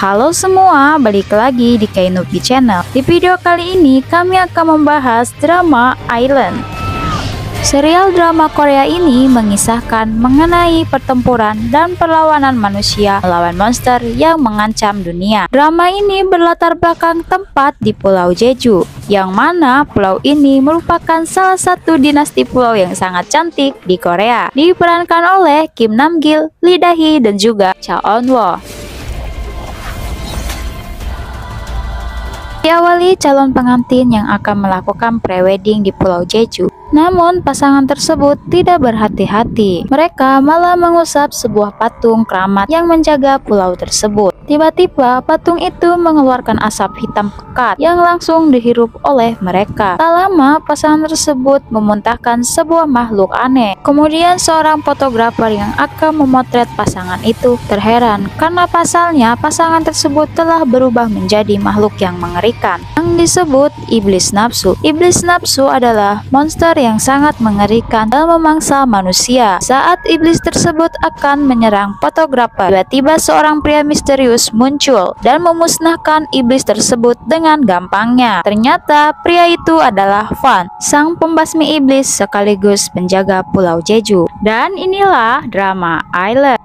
Halo semua, balik lagi di Kainubi Channel. Di video kali ini kami akan membahas drama Island. Serial drama Korea ini mengisahkan mengenai pertempuran dan perlawanan manusia melawan monster yang mengancam dunia. Drama ini berlatar belakang tempat di Pulau Jeju, yang mana pulau ini merupakan salah satu dinasti pulau yang sangat cantik di Korea. Diperankan oleh Kim Nam Gil, Lee Da Hee, dan juga Cha Eun Woo. Diawali calon pengantin yang akan melakukan prewedding di Pulau Jeju. Namun pasangan tersebut tidak berhati-hati. Mereka malah mengusap sebuah patung keramat yang menjaga pulau tersebut. Tiba-tiba patung itu mengeluarkan asap hitam pekat yang langsung dihirup oleh mereka. Tak lama pasangan tersebut memuntahkan sebuah makhluk aneh. Kemudian seorang fotografer yang akan memotret pasangan itu terheran karena pasalnya pasangan tersebut telah berubah menjadi makhluk yang mengerikan yang disebut iblis nafsu. Iblis nafsu adalah monster yang sangat mengerikan dan memangsa manusia. Saat iblis tersebut akan menyerang fotografer, tiba-tiba seorang pria misterius muncul dan memusnahkan iblis tersebut dengan gampangnya. Ternyata pria itu adalah Fan, sang pembasmi iblis sekaligus penjaga Pulau Jeju. Dan inilah drama Island.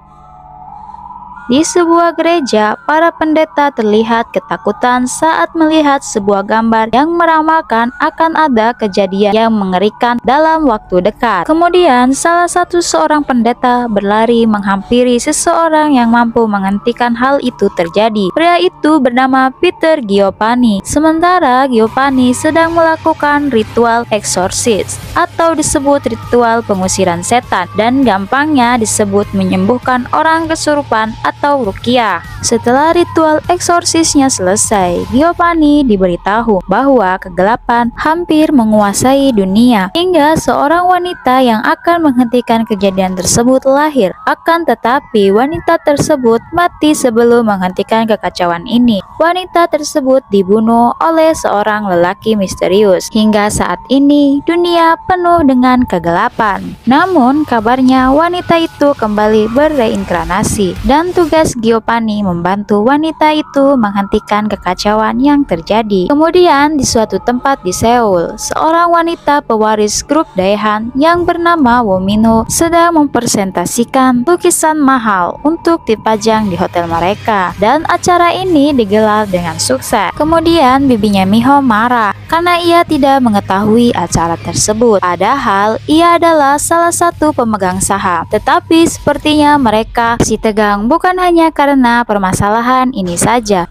Di sebuah gereja, para pendeta terlihat ketakutan saat melihat sebuah gambar yang meramalkan akan ada kejadian yang mengerikan dalam waktu dekat. Kemudian, salah satu seorang pendeta berlari menghampiri seseorang yang mampu menghentikan hal itu terjadi. Pria itu bernama Peter Giovanni. Sementara Giovanni sedang melakukan ritual eksorsis atau disebut ritual pengusiran setan, dan gampangnya disebut menyembuhkan orang kesurupan atau ruqyah. Setelah ritual eksorsisnya selesai, Giovanni diberitahu bahwa kegelapan hampir menguasai dunia hingga seorang wanita yang akan menghentikan kejadian tersebut lahir. Akan tetapi wanita tersebut mati sebelum menghentikan kekacauan ini. Wanita tersebut dibunuh oleh seorang lelaki misterius. Hingga saat ini dunia penuh dengan kegelapan. Namun kabarnya wanita itu kembali berreinkarnasi dan tugas Giovanni membantu wanita itu menghentikan kekacauan yang terjadi. Kemudian di suatu tempat di Seoul, seorang wanita pewaris grup Daehan yang bernama Woo Min-ho sedang mempresentasikan lukisan mahal untuk dipajang di hotel mereka, dan acara ini digelar dengan sukses. Kemudian bibinya Miho marah karena ia tidak mengetahui acara tersebut, padahal ia adalah salah satu pemegang saham. Tetapi sepertinya mereka si tegang bukan hanya karena permasalahan ini saja,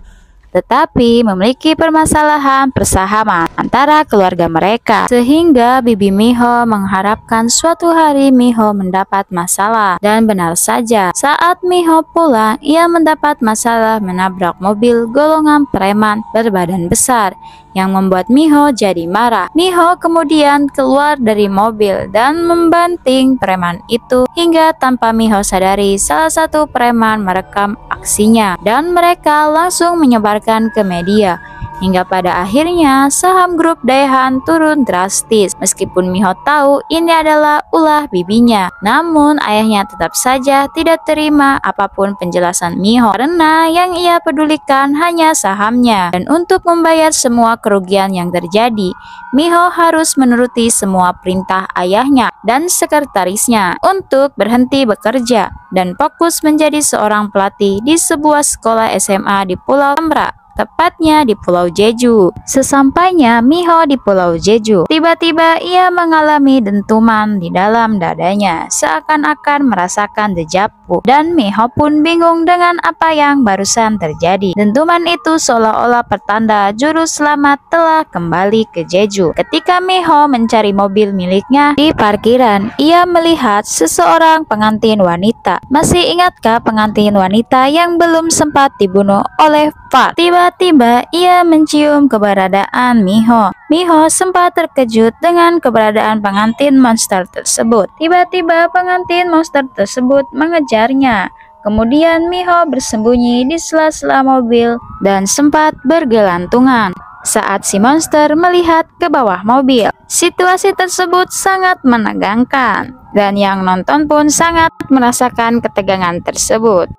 tetapi memiliki permasalahan persahaman antara keluarga mereka, sehingga bibi Miho mengharapkan suatu hari Miho mendapat masalah. Dan benar saja, saat Miho pulang, ia mendapat masalah menabrak mobil golongan preman berbadan besar yang membuat Miho jadi marah. Miho kemudian keluar dari mobil dan membanting preman itu hingga tanpa Miho sadari salah satu preman merekam aksinya dan mereka langsung menyebarkan ke media. Hingga pada akhirnya saham grup Daehan turun drastis. Meskipun Miho tahu ini adalah ulah bibinya, namun ayahnya tetap saja tidak terima apapun penjelasan Miho karena yang ia pedulikan hanya sahamnya. Dan untuk membayar semua kerugian yang terjadi, Miho harus menuruti semua perintah ayahnya dan sekretarisnya untuk berhenti bekerja dan fokus menjadi seorang pelatih di sebuah sekolah SMA di Pulau Tambra, tepatnya di Pulau Jeju. Sesampainya Miho di Pulau Jeju, tiba-tiba ia mengalami dentuman di dalam dadanya, seakan-akan merasakan dejavu, dan Miho pun bingung dengan apa yang barusan terjadi. Dentuman itu seolah-olah pertanda juru selamat telah kembali ke Jeju. Ketika Miho mencari mobil miliknya di parkiran, ia melihat seseorang pengantin wanita. Masih ingatkah pengantin wanita yang belum sempat dibunuh oleh Fan? Tiba-tiba ia mencium keberadaan Miho. Miho sempat terkejut dengan keberadaan pengantin monster tersebut. Tiba-tiba pengantin monster tersebut mengejarnya. Kemudian Miho bersembunyi di sela-sela mobil dan sempat bergelantungan saat si monster melihat ke bawah mobil. Situasi tersebut sangat menegangkan dan yang nonton pun sangat merasakan ketegangan tersebut.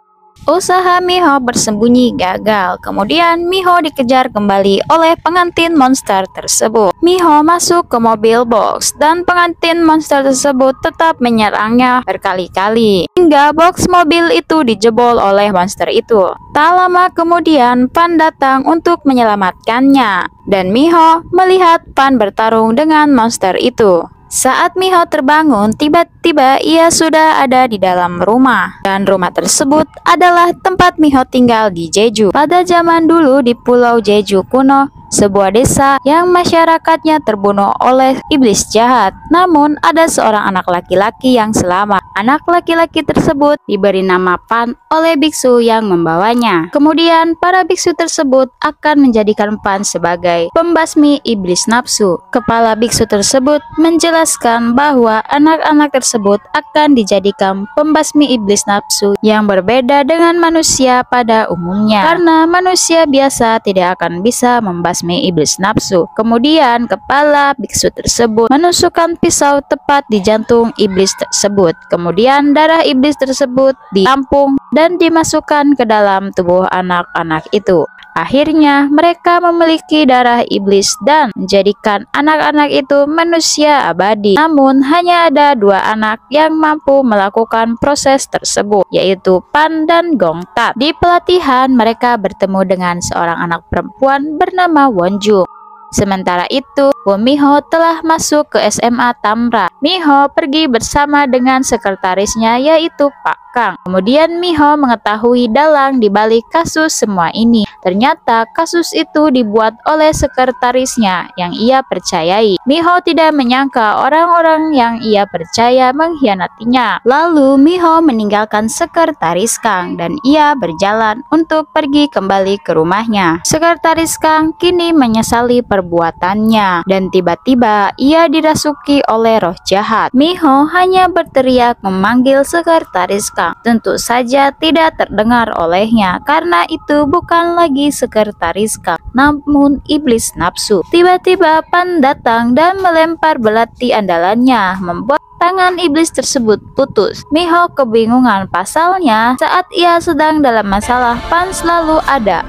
Usaha Miho bersembunyi gagal. Kemudian Miho dikejar kembali oleh pengantin monster tersebut. Miho masuk ke mobil box dan pengantin monster tersebut tetap menyerangnya berkali-kali hingga box mobil itu dijebol oleh monster itu. Tak lama kemudian Pan datang untuk menyelamatkannya dan Miho melihat Pan bertarung dengan monster itu. Saat Miho terbangun, tiba-tiba ia sudah ada di dalam rumah. Dan rumah tersebut adalah tempat Miho tinggal di Jeju. Pada zaman dulu di Pulau Jeju kuno, sebuah desa yang masyarakatnya terbunuh oleh iblis jahat. Namun ada seorang anak laki-laki yang selamat. Anak laki-laki tersebut diberi nama Pan oleh biksu yang membawanya. Kemudian para biksu tersebut akan menjadikan Pan sebagai pembasmi iblis nafsu. Kepala biksu tersebut menjelaskan bahwa anak-anak tersebut akan dijadikan pembasmi iblis nafsu yang berbeda dengan manusia pada umumnya. Karena manusia biasa tidak akan bisa membasmi iblis nafsu. Kemudian kepala biksu tersebut menusukkan pisau tepat di jantung iblis tersebut. Kemudian darah iblis tersebut ditampung dan dimasukkan ke dalam tubuh anak-anak itu. Akhirnya mereka memiliki darah iblis dan menjadikan anak-anak itu manusia abadi. Namun hanya ada dua anak yang mampu melakukan proses tersebut, yaitu Pan dan Gongtat. Di pelatihan mereka bertemu dengan seorang anak perempuan bernama Wonjung. Sementara itu, Miho telah masuk ke SMA Tamra. Miho pergi bersama dengan sekretarisnya yaitu Pak Kang. Kemudian Miho mengetahui dalang di balik kasus semua ini. Ternyata kasus itu dibuat oleh sekretarisnya yang ia percayai. Miho tidak menyangka orang-orang yang ia percaya mengkhianatinya. Lalu Miho meninggalkan sekretaris Kang dan ia berjalan untuk pergi kembali ke rumahnya. Sekretaris Kang kini menyesali perbuatannya dan tiba-tiba ia dirasuki oleh roh jahat. Miho hanya berteriak memanggil sekretaris Kang. Tentu saja tidak terdengar olehnya karena itu bukan lagi sekretaris Kang, namun iblis nafsu. Tiba-tiba Pan datang dan melempar belati andalannya, membuat tangan iblis tersebut putus. Miho kebingungan, pasalnya saat ia sedang dalam masalah Pan selalu ada.